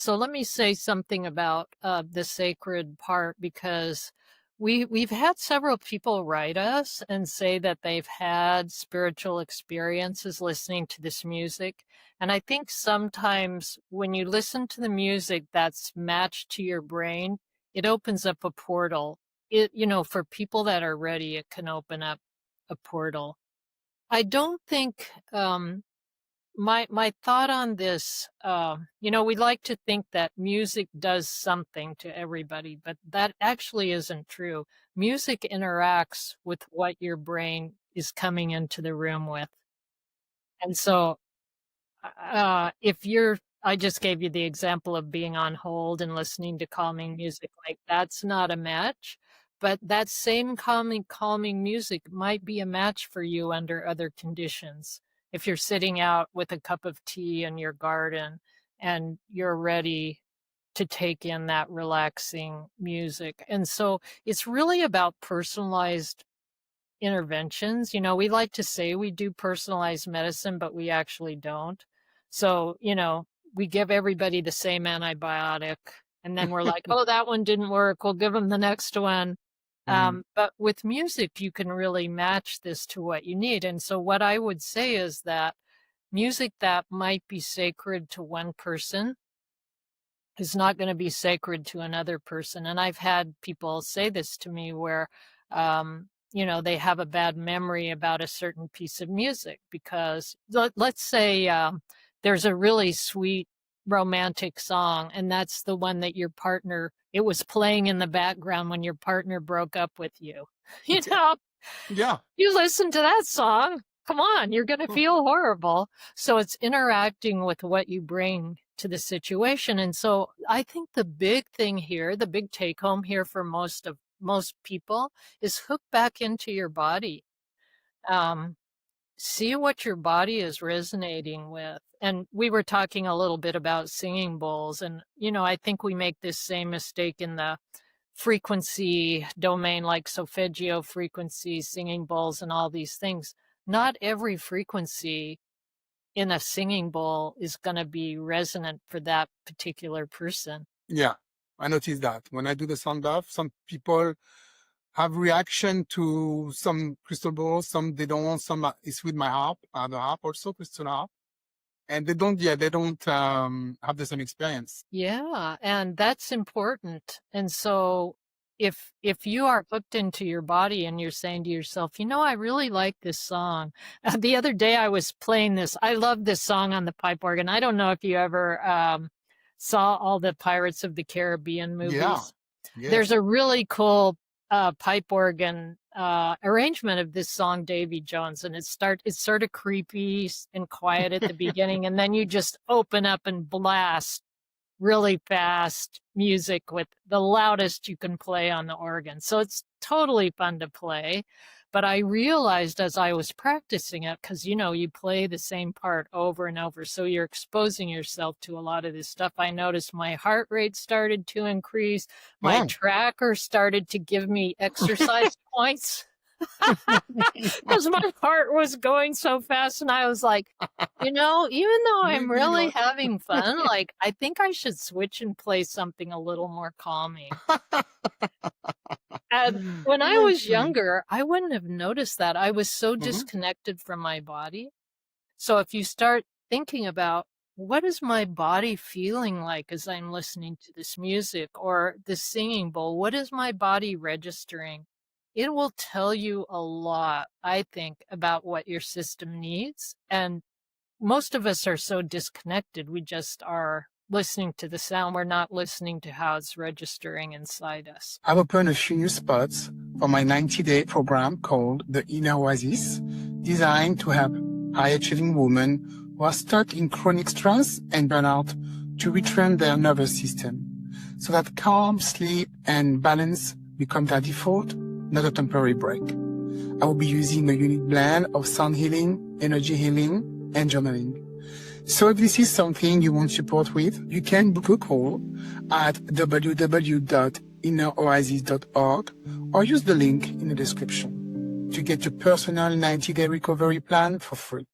So let me say something about the sacred part because we've had several people write us and say that they've had spiritual experiences listening to this music. And I think sometimes when you listen to the music that's matched to your brain, it opens up a portal. For people that are ready, it can open up a portal. I don't think my thought on this, we like to think that music does something to everybody, but that actually isn't true. Music interacts with what your brain is coming into the room with. And so, if you're, I just gave you the example of being on hold and listening to calming music, like that's not a match. But that same calming music might be a match for you under other conditions. If you're sitting out with a cup of tea in your garden and you're ready to take in that relaxing music. And so it's really about personalized interventions. We like to say we do personalized medicine, but we actually don't. So, we give everybody the same antibiotic and then we're like, oh, that one didn't work. We'll give them the next one. Mm. But with music, you can really match this to what you need. And so what I would say is that music that might be sacred to one person is not going to be sacred to another person. And I've had people say this to me where, they have a bad memory about a certain piece of music because let's say there's a really sweet romantic song and that's the one that it was playing in the background when your partner broke up with you. You know, Yeah. you listen to that song, come on, you're going to feel horrible. So it's interacting with what you bring to the situation. And so I think the big thing here, the big take home here for most people is hook back into your body. See what your body is resonating with. And we were talking a little bit about singing bowls. And, I think we make this same mistake in the frequency domain, like solfeggio frequencies, singing bowls, and all these things. Not every frequency in a singing bowl is going to be resonant for that particular person. Yeah. I noticed that when I do the sound bath, some people have reaction to some crystal balls, some they don't, some it's with my harp, the harp also, crystal harp. And they don't have the same experience. Yeah, and that's important. And so if you are hooked into your body and you're saying to yourself, I really like this song. The other day I was playing this. I love this song on the pipe organ. I don't know if you ever saw all the Pirates of the Caribbean movies. Yeah. Yes. There's a really cool pipe organ arrangement of this song, Davy Jones, and it's sort of creepy and quiet at the beginning, and then you just open up and blast really fast music with the loudest you can play on the organ. So it's totally fun to play. But I realized as I was practicing it, because, you play the same part over and over. So you're exposing yourself to a lot of this stuff. I noticed my heart rate started to increase. My tracker started to give me exercise points because my heart was going so fast. And I was like, even though I'm really having fun, like, I think I should switch and play something a little more calming. And when I was younger, I wouldn't have noticed that. I was so disconnected from my body. So if you start thinking about what is my body feeling like as I'm listening to this music or the singing bowl, what is my body registering? It will tell you a lot, I think, about what your system needs. And most of us are so disconnected. We just are listening to the sound. We're not listening to how it's registering inside us. I've opened a few new spots for my 90-day program called the Inner Oasis, designed to help high-achieving women who are stuck in chronic stress and burnout to retrain their nervous system so that calm, sleep, and balance become their default, not a temporary break. I will be using a unique blend of sound healing, energy healing, and journaling. So if this is something you want support with, you can book a call at www.inneroasis.org or use the link in the description to get your personal 90-day recovery plan for free.